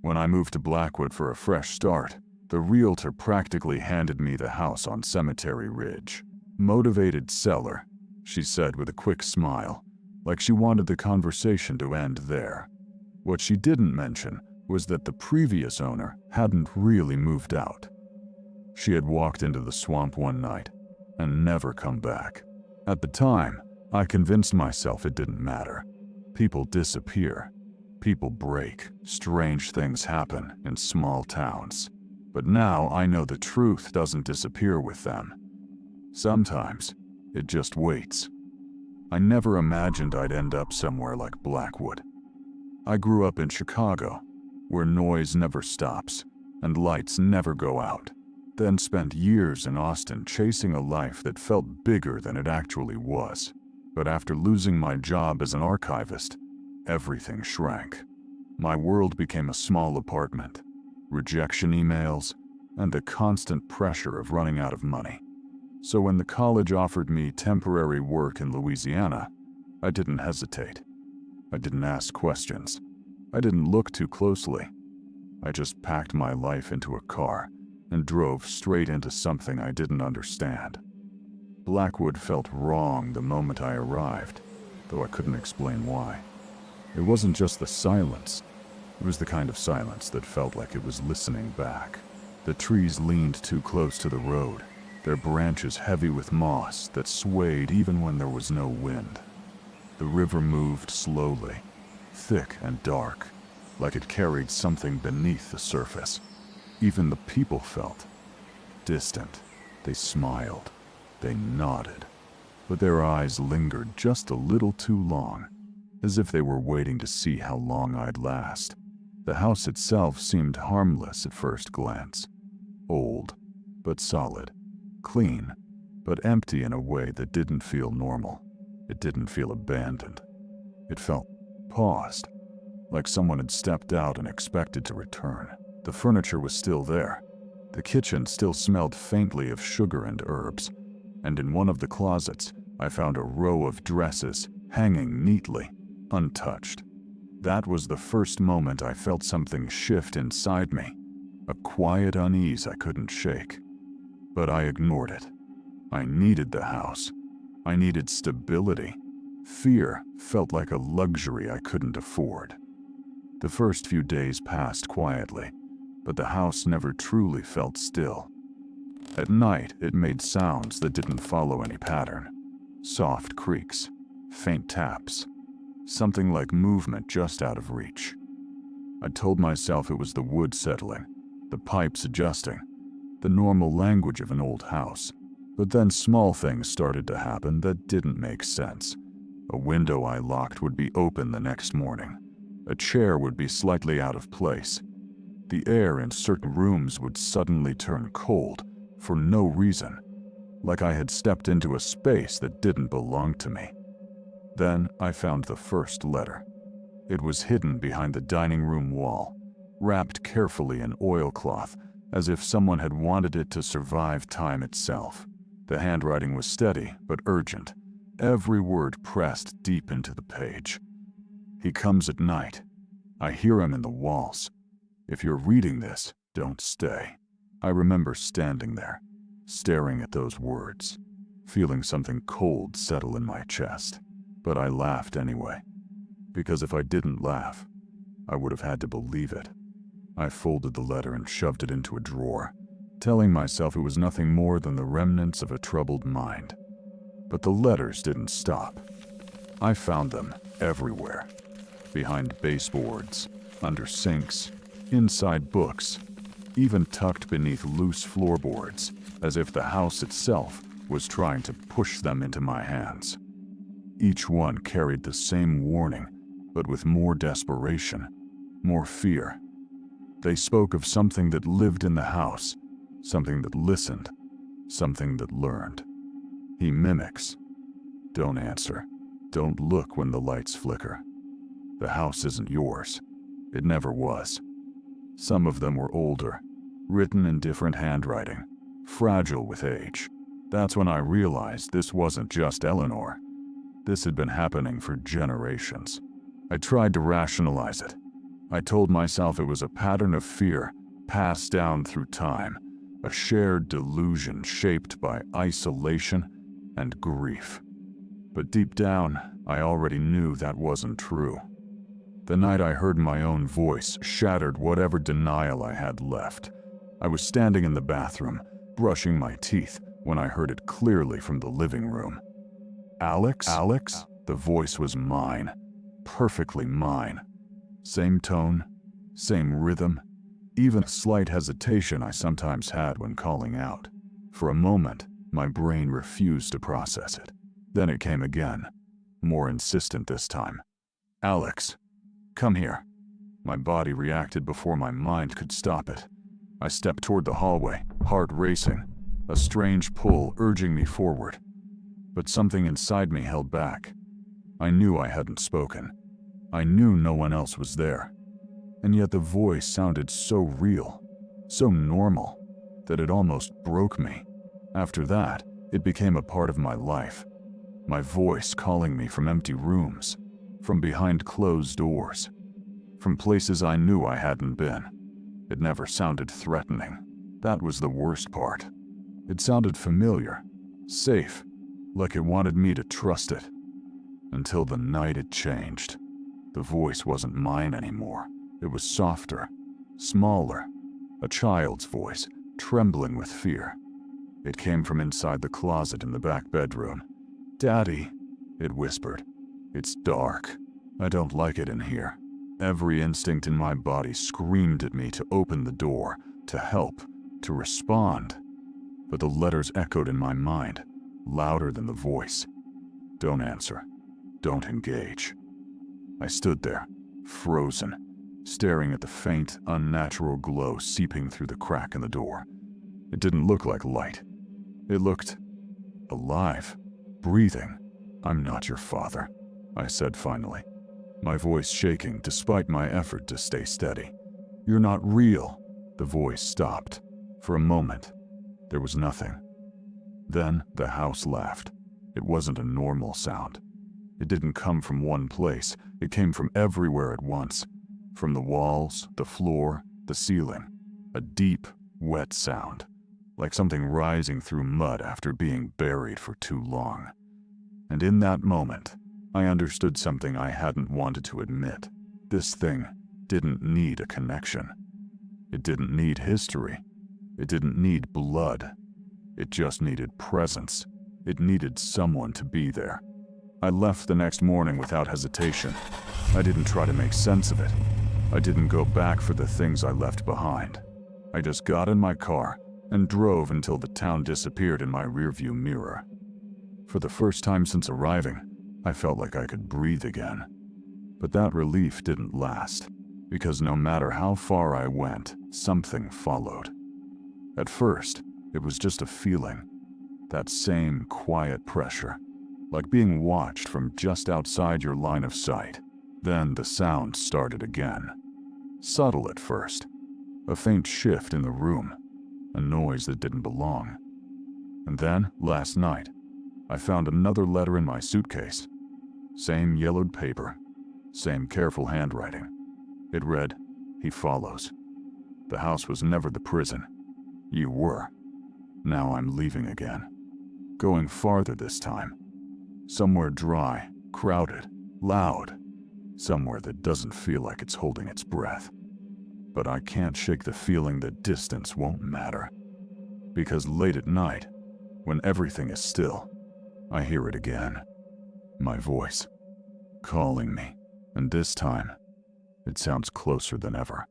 When I moved to Blackwood for a fresh start, the realtor practically handed me the house on Cemetery Ridge. "Motivated seller," she said with a quick smile, like she wanted the conversation to end there. What she didn't mention was that the previous owner hadn't really moved out. She had walked into the swamp one night and never come back. At the time, I convinced myself it didn't matter. People disappear. People break. Strange things happen in small towns. But now I know the truth doesn't disappear with them. Sometimes, it just waits. I never imagined I'd end up somewhere like Blackwood. I grew up in Chicago, where noise never stops and lights never go out. Then spent years in Austin chasing a life that felt bigger than it actually was. But after losing my job as an archivist, everything shrank. My world became a small apartment, rejection emails, and the constant pressure of running out of money. So when the college offered me temporary work in Louisiana, I didn't hesitate. I didn't ask questions. I didn't look too closely. I just packed my life into a car and drove straight into something I didn't understand. Blackwood felt wrong the moment I arrived, though I couldn't explain why. It wasn't just the silence. It was the kind of silence that felt like it was listening back. The trees leaned too close to the road, their branches heavy with moss that swayed even when there was no wind. The river moved slowly, thick and dark, like it carried something beneath the surface. Even the people felt distant. They smiled. They nodded. But their eyes lingered just a little too long, as if they were waiting to see how long I'd last. The house itself seemed harmless at first glance. Old, but solid. Clean, but empty in a way that didn't feel normal. It didn't feel abandoned. It felt paused, like someone had stepped out and expected to return. The furniture was still there. The kitchen still smelled faintly of sugar and herbs, and in one of the closets, I found a row of dresses hanging neatly, untouched. That was the first moment I felt something shift inside me, a quiet unease I couldn't shake. But I ignored it. I needed the house. I needed stability. Fear felt like a luxury I couldn't afford. The first few days passed quietly, but the house never truly felt still. At night, it made sounds that didn't follow any pattern. Soft creaks, faint taps, something like movement just out of reach. I told myself it was the wood settling, the pipes adjusting, the normal language of an old house. But then small things started to happen that didn't make sense. A window I locked would be open the next morning. A chair would be slightly out of place. The air in certain rooms would suddenly turn cold for no reason, like I had stepped into a space that didn't belong to me. Then I found the first letter. It was hidden behind the dining room wall, wrapped carefully in oilcloth, as if someone had wanted it to survive time itself. The handwriting was steady but urgent, every word pressed deep into the page. "He comes at night. I hear him in the walls. If you're reading this, don't stay." I remember standing there, staring at those words, feeling something cold settle in my chest. But I laughed anyway, because if I didn't laugh, I would have had to believe it. I folded the letter and shoved it into a drawer, telling myself it was nothing more than the remnants of a troubled mind. But the letters didn't stop. I found them everywhere. Behind baseboards, under sinks, inside books, even tucked beneath loose floorboards, as if the house itself was trying to push them into my hands. Each one carried the same warning, but with more desperation, more fear. They spoke of something that lived in the house, something that listened, something that learned. He mimics. Don't answer. Don't look when the lights flicker. The house isn't yours. It never was. Some of them were older, written in different handwriting, fragile with age. That's when I realized this wasn't just Eleanor. This had been happening for generations. I tried to rationalize it. I told myself it was a pattern of fear passed down through time, a shared delusion shaped by isolation and grief. But deep down, I already knew that wasn't true. The night I heard my own voice shattered whatever denial I had left. I was standing in the bathroom, brushing my teeth, when I heard it clearly from the living room. "Alex? Alex?" The voice was mine. Perfectly mine. Same tone, same rhythm, even a slight hesitation I sometimes had when calling out. For a moment, my brain refused to process it. Then it came again, more insistent this time. "Alex, come here." My body reacted before my mind could stop it. I stepped toward the hallway, heart racing, a strange pull urging me forward. But something inside me held back. I knew I hadn't spoken. I knew no one else was there. And yet the voice sounded so real, so normal, that it almost broke me. After that, it became a part of my life. My voice calling me from empty rooms, from behind closed doors, from places I knew I hadn't been. It never sounded threatening. That was the worst part. It sounded familiar, safe, like it wanted me to trust it. Until the night it changed. The voice wasn't mine anymore. It was softer, smaller, a child's voice, trembling with fear. It came from inside the closet in the back bedroom. "Daddy," it whispered. "It's dark. I don't like it in here." Every instinct in my body screamed at me to open the door, to help, to respond. But the letters echoed in my mind, louder than the voice. "Don't answer. Don't engage." I stood there, frozen, staring at the faint, unnatural glow seeping through the crack in the door. It didn't look like light. It looked alive, breathing. "I'm not your father," I said finally, my voice shaking despite my effort to stay steady. "You're not real." The voice stopped. For a moment, there was nothing. Then the house laughed. It wasn't a normal sound. It didn't come from one place. It came from everywhere at once. From the walls, the floor, the ceiling. A deep, wet sound, like something rising through mud after being buried for too long. And in that moment, I understood something I hadn't wanted to admit. This thing didn't need a connection. It didn't need history. It didn't need blood. It just needed presence. It needed someone to be there. I left the next morning without hesitation. I didn't try to make sense of it. I didn't go back for the things I left behind. I just got in my car and drove until the town disappeared in my rearview mirror. For the first time since arriving, I felt like I could breathe again. But that relief didn't last, because no matter how far I went, something followed. At first, it was just a feeling, that same quiet pressure, like being watched from just outside your line of sight. Then the sound started again. Subtle at first, a faint shift in the room, a noise that didn't belong. And then, last night, I found another letter in my suitcase. Same yellowed paper, same careful handwriting. It read, "He follows. The house was never the prison. You were. Now I'm leaving again. Going farther this time. Somewhere dry, crowded, loud. Somewhere that doesn't feel like it's holding its breath. But I can't shake the feeling that distance won't matter. Because late at night, when everything is still, I hear it again. My voice, calling me. And this time, it sounds closer than ever."